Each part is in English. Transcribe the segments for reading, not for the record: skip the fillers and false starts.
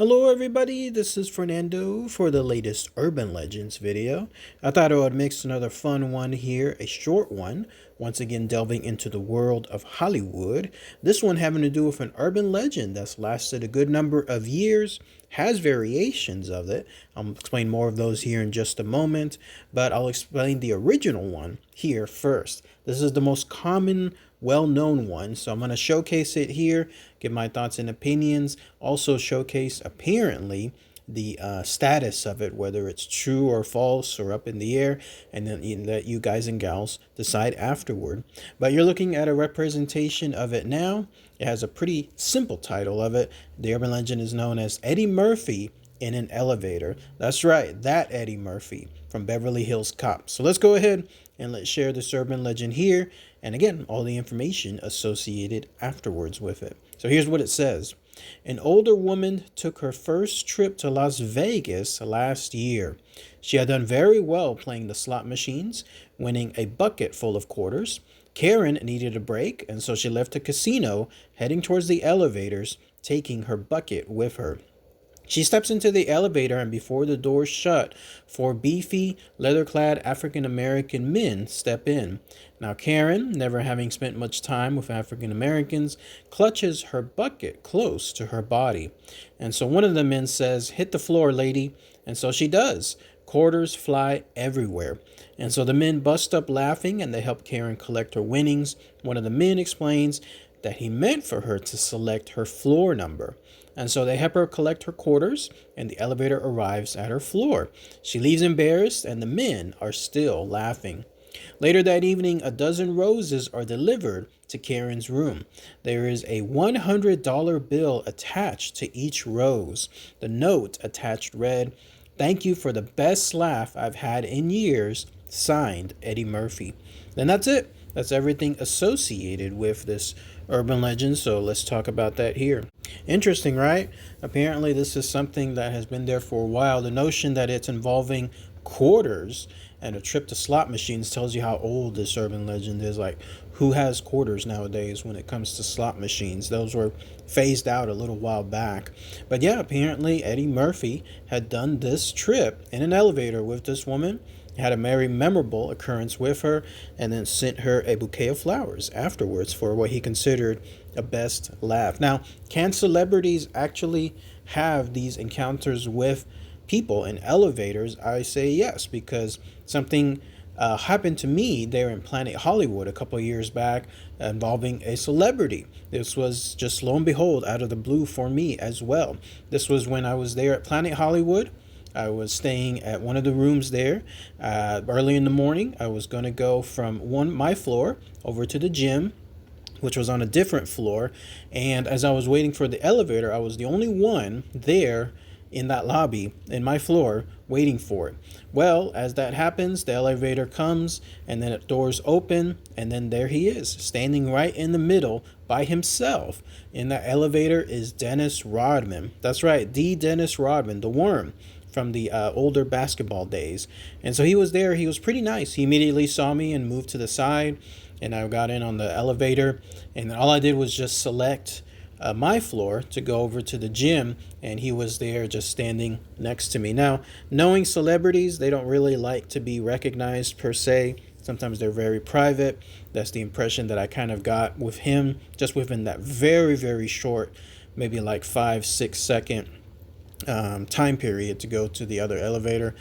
Hello everybody, this is Fernando for the latest Urban Legends video. I thought I would mix another fun one here, a short one, once again delving into the world of Hollywood. This one having to do with an urban legend that's lasted a good number of years, has variations of it. I'll explain more of those here in just a moment, but I'll explain the original one here first. This is the most common well-known one, so I'm going to showcase it here, give my thoughts and opinions, also showcase apparently the status of it, whether it's true or false or up in the air, and then let you guys and gals decide afterward. But you're looking at a representation of it now. It has a pretty simple title of it. The urban legend is known as Eddie Murphy in an elevator. That's right, that Eddie Murphy from Beverly Hills Cop. So let's go ahead and let's share this urban legend here, and again, all the information associated afterwards with it. So here's what it says. An older woman took her first trip to Las Vegas last year. She had done very well playing the slot machines, winning a bucket full of quarters. Karen needed a break, and so she left the casino, heading towards the elevators, taking her bucket with her. She steps into the elevator, and before the doors shut, four beefy, leather-clad African-American men step in. Now Karen, never having spent much time with African-Americans, clutches her bucket close to her body. And so one of the men says, "Hit the floor, lady." And so she does. Quarters fly everywhere. And so the men bust up laughing, and they help Karen collect her winnings. One of the men explains that he meant for her to select her floor number. And so they help her collect her quarters, and the elevator arrives at her floor. She leaves embarrassed, and the men are still laughing. Later that evening, a dozen roses are delivered to Karen's room. There is a $100 bill attached to each rose. The note attached read, "Thank you for the best laugh I've had in years, signed Eddie Murphy." And that's it. That's everything associated with this urban legend, so let's talk about that here. Interesting, right? Apparently this is something that has been there for a while. The notion that it's involving quarters and a trip to slot machines tells you how old this urban legend is. Like, who has quarters nowadays when it comes to slot machines? Those were phased out a little while back. But yeah, apparently Eddie Murphy had done this trip in an elevator with this woman, had a very memorable occurrence with her, and then sent her a bouquet of flowers afterwards for what he considered a best laugh. Now, can celebrities actually have these encounters with people in elevators? I say yes, because something happened to me there in Planet Hollywood a couple of years back involving a celebrity. This was just, lo and behold, out of the blue for me as well. This was when I was there at Planet Hollywood. I was staying at one of the rooms there early in the morning. I was going to go from my floor over to the gym, which was on a different floor. And as I was waiting for the elevator, I was the only one there in that lobby, in my floor, waiting for it. Well, as that happens, the elevator comes, and then doors open, and then there he is, standing right in the middle by himself. In that elevator is Dennis Rodman. That's right, the Dennis Rodman, the Worm from the older basketball days. And so he was there. He was pretty nice. He immediately saw me and moved to the side, and I got in on the elevator, and all I did was just select my floor to go over to the gym, and he was there just standing next to me. Now, knowing celebrities, they don't really like to be recognized per se. Sometimes they're very private. That's the impression that I kind of got with him, just within that very, very short, maybe like 5-6 second time period to go to the other elevator,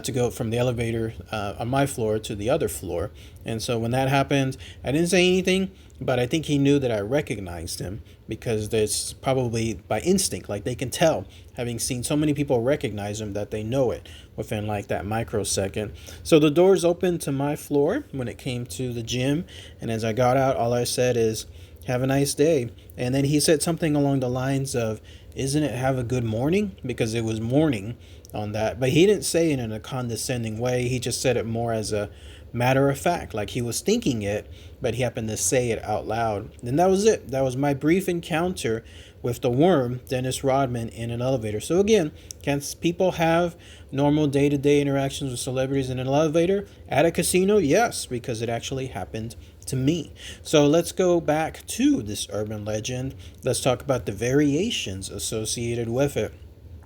to go from the elevator on my floor to the other floor. And so when that happened, I didn't say anything, but I think he knew that I recognized him, because there's probably by instinct, like they can tell, having seen so many people recognize him, that they know it within like that microsecond. So the doors opened to my floor when it came to the gym, and as I got out, all I said is, "Have a nice day." And then he said something along the lines of, "Isn't it have a good morning?" Because it was morning on that. But he didn't say it in a condescending way. He just said it more as a matter of fact, like he was thinking it, but he happened to say it out loud. And that was it. That was my brief encounter with the Worm, Dennis Rodman, in an elevator. So again, can people have normal day-to-day interactions with celebrities in an elevator at a casino? Yes, because it actually happened to me. So let's go back to this urban legend. Let's talk about the variations associated with it.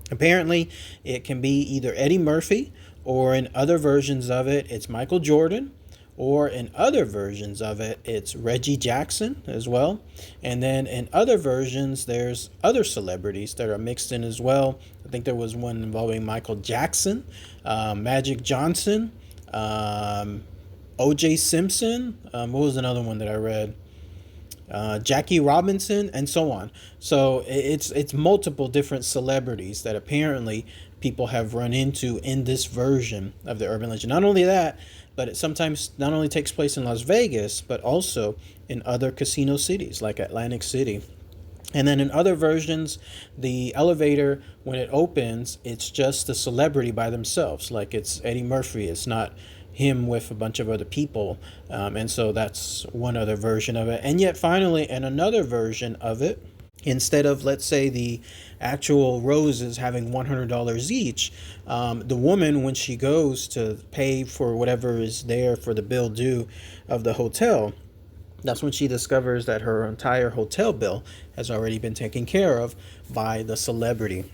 Apparently, it can be either Eddie Murphy, or in other versions of it, it's Michael Jordan, or in other versions of it, it's Reggie Jackson as well. And then in other versions, there's other celebrities that are mixed in as well. I think there was one involving Michael Jackson, Magic Johnson, O.J. Simpson. What was another one that I read? Jackie Robinson, and so on. So it's multiple different celebrities that apparently people have run into in this version of the urban legend. Not only that, but it sometimes not only takes place in Las Vegas, but also in other casino cities like Atlantic City. And then in other versions, the elevator, when it opens, it's just the celebrity by themselves. Like it's Eddie Murphy. It's not him with a bunch of other people. And so that's one other version of it. And yet, finally, in another version of it, instead of, let's say, the actual roses having $100 each, the woman, when she goes to pay for whatever is there for the bill due of the hotel, that's when she discovers that her entire hotel bill has already been taken care of by the celebrity.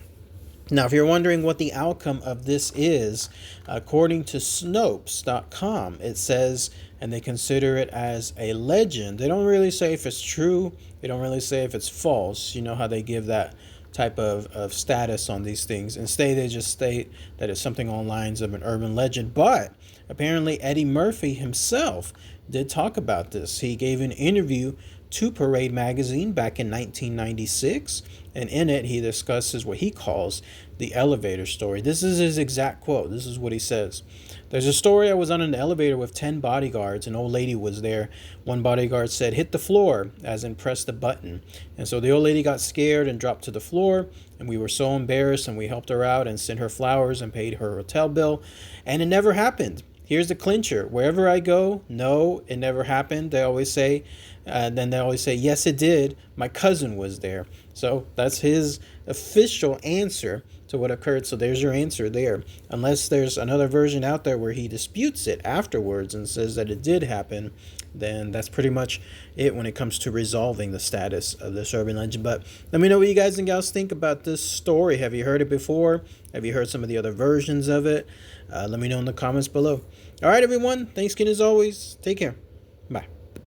Now, if you're wondering what the outcome of this is, according to Snopes.com, it says, and they consider it as a legend. They don't really say if it's true. They don't really say if it's false. You know how they give that type of status on these things. Instead, they just state that it's something on lines of an urban legend. But apparently, Eddie Murphy himself did talk about this. He gave an interview to Parade magazine back in 1996, and in it he discusses what he calls the elevator story. This is his exact quote. This is what he says. There's a story. I was on an elevator with 10 bodyguards. An old lady was there. One bodyguard said, "Hit the floor," as in press the button. And so the old lady got scared and dropped to the floor, and we were so embarrassed, and we helped her out and sent her flowers and paid her hotel bill, and it never happened. Here's the clincher. Wherever I go, no, it never happened. They always say, then they always say, yes, it did. My cousin was there. So that's his official answer to what occurred. So there's your answer there. Unless there's another version out there where he disputes it afterwards and says that it did happen, then that's pretty much it when it comes to resolving the status of this urban legend. But let me know what you guys and gals think about this story. Have you heard it before? Have you heard some of the other versions of it? Let me know in the comments below. All right, everyone. Thanks again as always. Take care.